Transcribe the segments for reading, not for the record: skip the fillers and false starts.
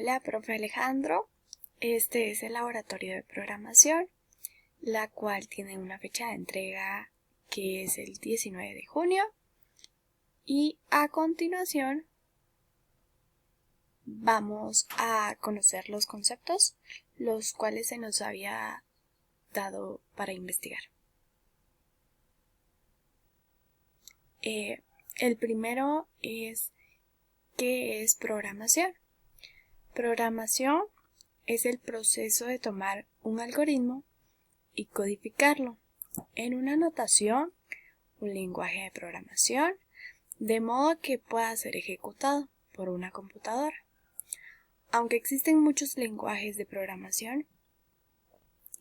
Hola, profe Alejandro. Este es el laboratorio de programación, la cual tiene una fecha de entrega que es el 19 de junio. Y a continuación vamos a conocer los conceptos, los cuales se nos había dado para investigar. El primero es ¿qué es programación? Programación es el proceso de tomar un algoritmo y codificarlo en una notación, un lenguaje de programación, de modo que pueda ser ejecutado por una computadora. Aunque existen muchos lenguajes de programación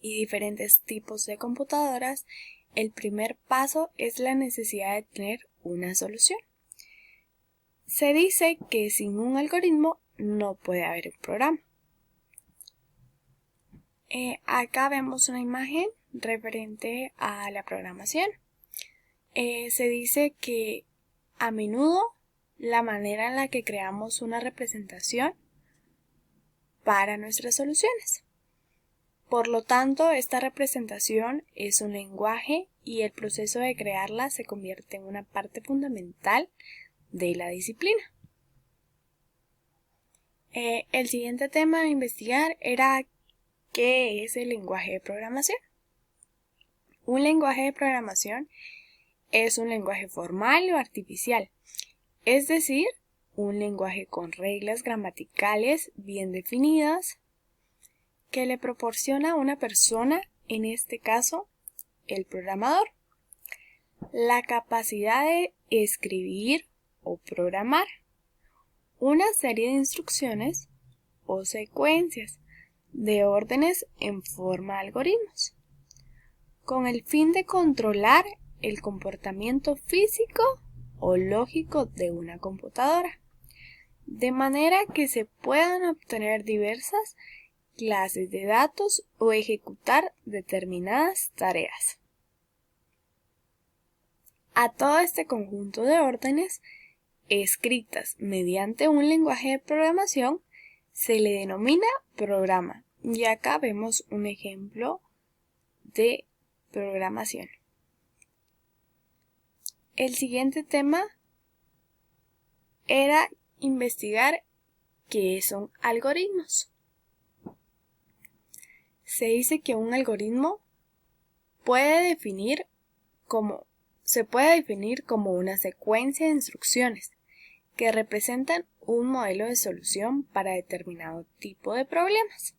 y diferentes tipos de computadoras, el primer paso es la necesidad de tener una solución. Se dice que sin un algoritmo no puede haber un programa. Acá vemos una imagen referente a la programación. Se dice que a menudo la manera en la que creamos una representación para nuestras soluciones. Por lo tanto, esta representación es un lenguaje y el proceso de crearla se convierte en una parte fundamental de la disciplina. El siguiente tema a investigar era ¿qué es el lenguaje de programación? Un lenguaje de programación es un lenguaje formal o artificial, es decir, un lenguaje con reglas gramaticales bien definidas que le proporciona a una persona, en este caso, el programador, la capacidad de escribir o programar una serie de instrucciones o secuencias de órdenes en forma de algoritmos, con el fin de controlar el comportamiento físico o lógico de una computadora, de manera que se puedan obtener diversas clases de datos o ejecutar determinadas tareas. A todo este conjunto de órdenes escritas mediante un lenguaje de programación se le denomina programa. Y acá vemos un ejemplo de programación. El siguiente tema era investigar qué son algoritmos. Se dice que un algoritmo se puede definir como una secuencia de instrucciones que representan un modelo de solución para determinado tipo de problemas,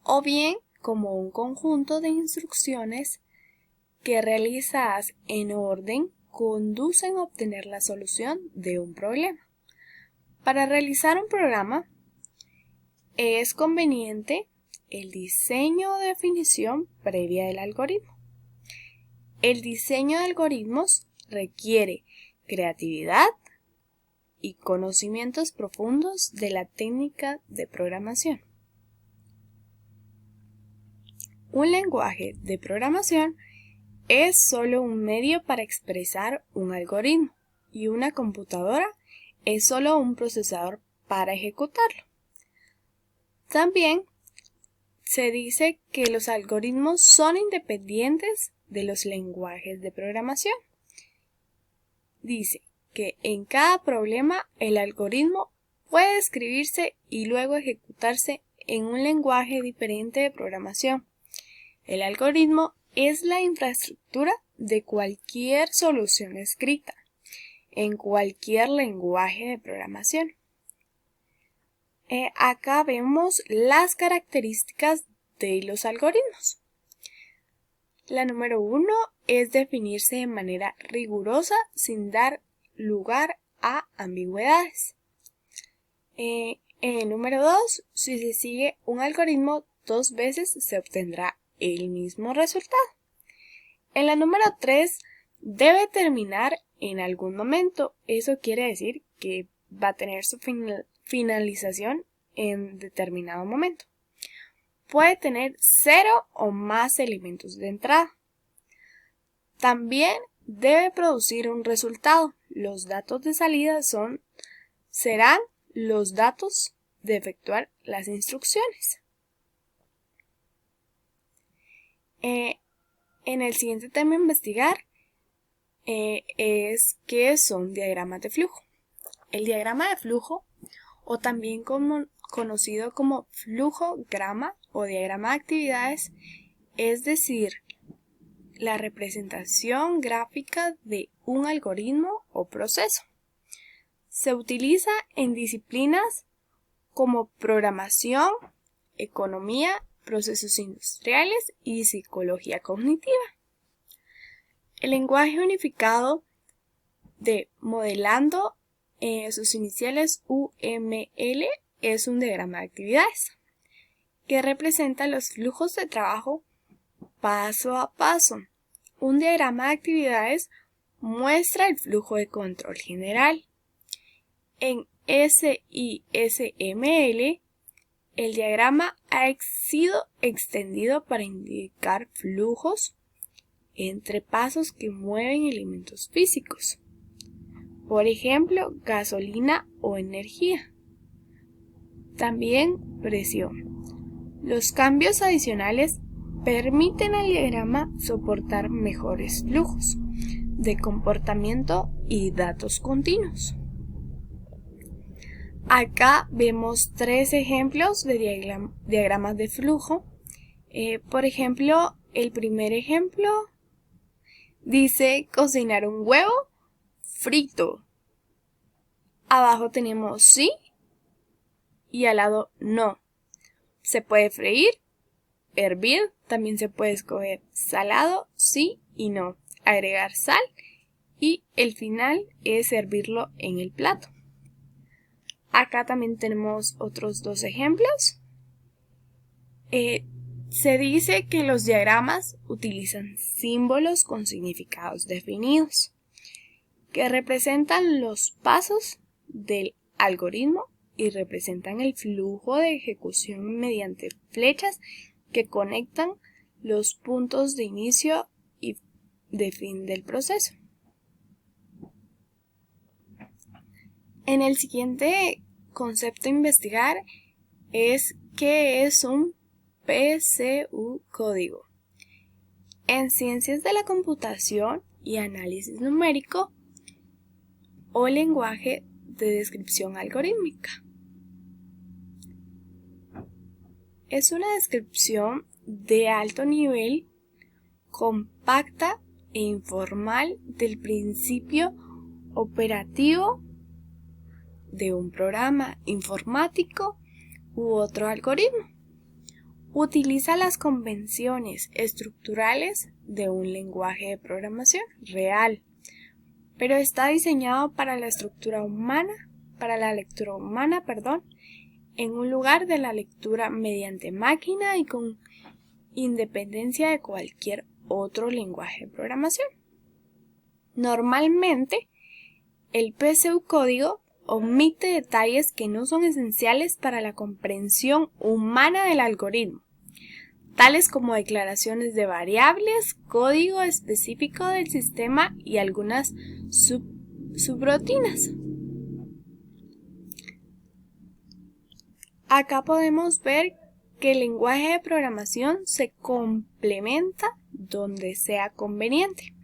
o bien como un conjunto de instrucciones que realizadas en orden conducen a obtener la solución de un problema. Para realizar un programa es conveniente el diseño o definición previa del algoritmo. El diseño de algoritmos requiere creatividad y conocimientos profundos de la técnica de programación. Un lenguaje de programación es solo un medio para expresar un algoritmo y una computadora es solo un procesador para ejecutarlo. También se dice que los algoritmos son independientes de los lenguajes de programación. Dice que en cada problema el algoritmo puede escribirse y luego ejecutarse en un lenguaje diferente de programación. El algoritmo es la infraestructura de cualquier solución escrita en cualquier lenguaje de programación. Acá vemos las características de los algoritmos. La número 1 es definirse de manera rigurosa sin dar lugar a ambigüedades. En el número 2, si se sigue un algoritmo 2 veces se obtendrá el mismo resultado. En la número 3, debe terminar en algún momento. Eso quiere decir que va a tener su finalización en determinado momento. Puede tener 0 o más elementos de entrada. También debe producir un resultado. Los datos de salida serán los datos de efectuar las instrucciones. En el siguiente tema a investigar es qué son diagramas de flujo. El diagrama de flujo, o también conocido como flujograma o diagrama de actividades, es decir, la representación gráfica de un algoritmo o proceso. Se utiliza en disciplinas como programación, economía, procesos industriales y psicología cognitiva. El lenguaje unificado de modelando, sus iniciales UML, es un diagrama de actividades que representa los flujos de trabajo paso a paso. Un diagrama de actividades muestra el flujo de control general. En SISML, el diagrama ha sido extendido para indicar flujos entre pasos que mueven elementos físicos. Por ejemplo, gasolina o energía. También presión. Los cambios adicionales permiten al diagrama soportar mejores flujos de comportamiento y datos continuos. Acá vemos 3 ejemplos de diagramas de flujo. Por ejemplo, el primer ejemplo dice cocinar un huevo frito. Abajo tenemos sí y al lado no. Se puede freír, hervir, también se puede escoger salado, sí y no. Agregar sal y el final es servirlo en el plato. Acá también tenemos otros 2 ejemplos. Se dice que los diagramas utilizan símbolos con significados definidos, que representan los pasos del algoritmo y representan el flujo de ejecución mediante flechas que conectan los puntos de inicio y de fin del proceso. En el siguiente concepto a investigar es qué es un PSU código. En ciencias de la computación y análisis numérico o lenguaje de descripción algorítmica. Es una descripción de alto nivel, compacta e informal del principio operativo de un programa informático u otro algoritmo. Utiliza las convenciones estructurales de un lenguaje de programación real, pero está diseñado para la lectura humana, en un lugar de la lectura mediante máquina y con independencia de cualquier otro lenguaje de programación. Normalmente, el pseudocódigo omite detalles que no son esenciales para la comprensión humana del algoritmo, tales como declaraciones de variables, código específico del sistema y algunas subrutinas. Acá podemos ver que el lenguaje de programación se complementa donde sea conveniente.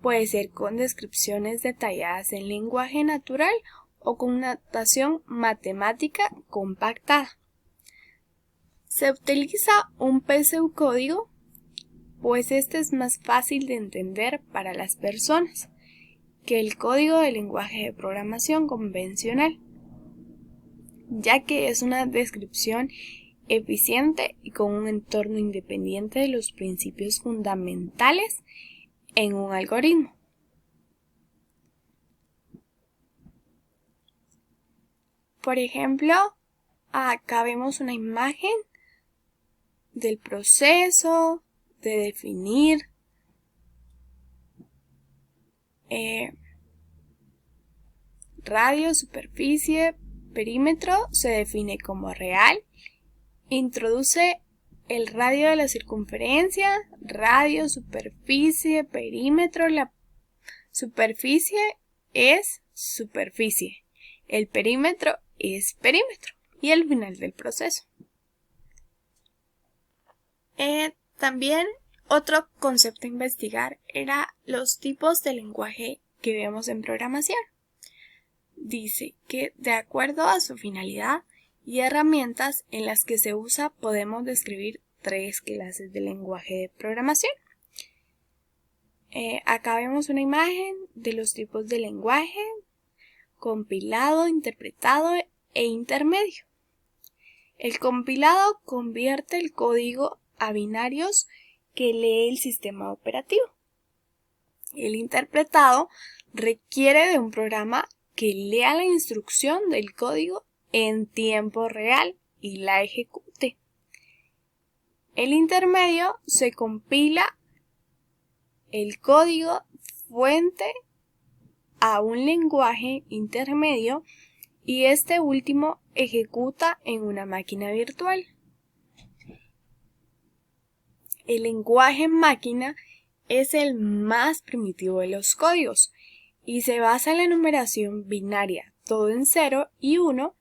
Puede ser con descripciones detalladas en lenguaje natural o con notación matemática compactada. Se utiliza un pseudocódigo, pues este es más fácil de entender para las personas que el código del lenguaje de programación convencional, ya que es una descripción eficiente y con un entorno independiente de los principios fundamentales en un algoritmo. Por ejemplo, acá vemos una imagen del proceso de definir radio, superficie, perímetro. Se define como real. Introduce el radio de la circunferencia, radio, superficie, perímetro. La superficie es superficie. El perímetro es perímetro. y el final del proceso. También otro concepto a investigar era los tipos de lenguaje que vemos en programación. Dice que de acuerdo a su finalidad y herramientas en las que se usa podemos describir 3 clases de lenguaje de programación. Acá vemos una imagen de los tipos de lenguaje: compilado, interpretado e intermedio. El compilado convierte el código a binarios que lee el sistema operativo. El interpretado requiere de un programa que lea la instrucción del código en tiempo real y la ejecute. El intermedio se compila el código fuente a un lenguaje intermedio y este último ejecuta en una máquina virtual. El lenguaje máquina es el más primitivo de los códigos y se basa en la numeración binaria, todo en 0 y 1.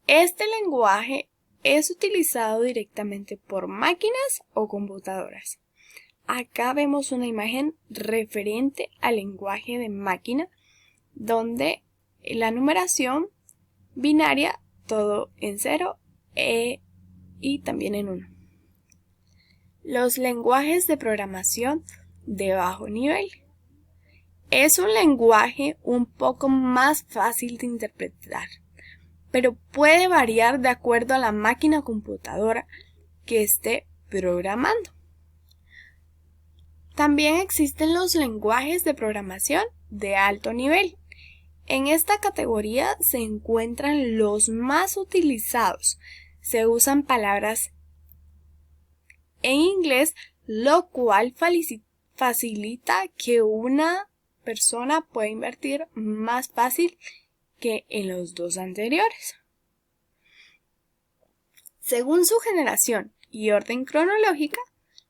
Este lenguaje es utilizado directamente por máquinas o computadoras. Acá vemos una imagen referente al lenguaje de máquina, donde la numeración binaria, todo en 0 y también en 1. Los lenguajes de programación de bajo nivel. Es un lenguaje un poco más fácil de interpretar, pero puede variar de acuerdo a la máquina o computadora que esté programando. También existen los lenguajes de programación de alto nivel. En esta categoría se encuentran los más utilizados. Se usan palabras en inglés, lo cual facilita que una persona pueda invertir más fácil que en los dos anteriores. Según su generación y orden cronológica,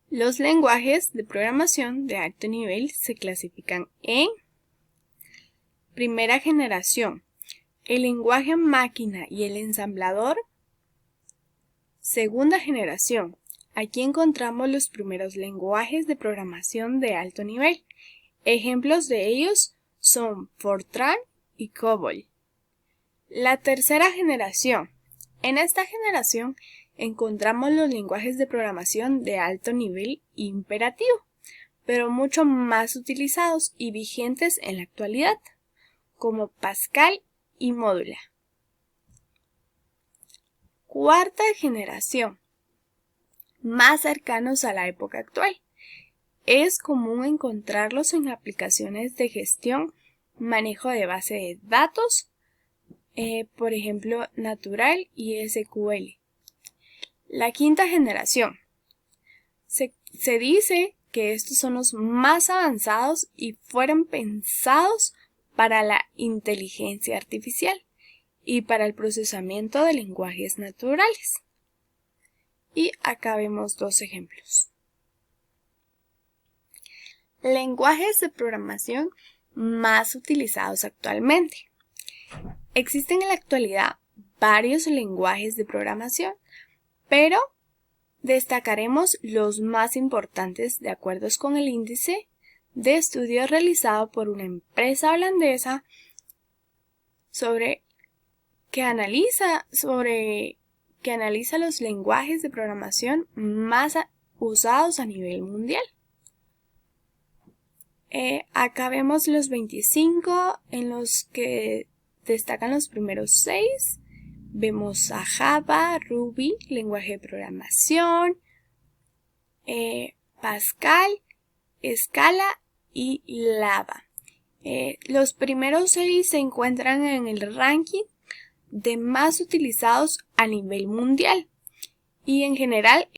los lenguajes de programación de alto nivel se clasifican en: primera generación, el lenguaje máquina y el ensamblador. Segunda generación, aquí encontramos los primeros lenguajes de programación de alto nivel. Ejemplos de ellos son Fortran y COBOL. La tercera generación. En esta generación encontramos los lenguajes de programación de alto nivel imperativo, pero mucho más utilizados y vigentes en la actualidad, como Pascal y Módula. Cuarta generación. Más cercanos a la época actual. Es común encontrarlos en aplicaciones de gestión, manejo de base de datos, por ejemplo, Natural y SQL. La quinta generación. Se dice que estos son los más avanzados y fueron pensados para la inteligencia artificial y para el procesamiento de lenguajes naturales. Y acá vemos 2 ejemplos. Lenguajes de programación más utilizados actualmente. Existen en la actualidad varios lenguajes de programación, pero destacaremos los más importantes de acuerdo con el índice de estudios realizado por una empresa holandesa que analiza los lenguajes de programación más usados a nivel mundial. Acá vemos los 25 en los que destacan los primeros 6. Vemos a Java, Ruby, lenguaje de programación, Pascal, Scala y Lava. Los primeros 6 se encuentran en el ranking de más utilizados a nivel mundial y en general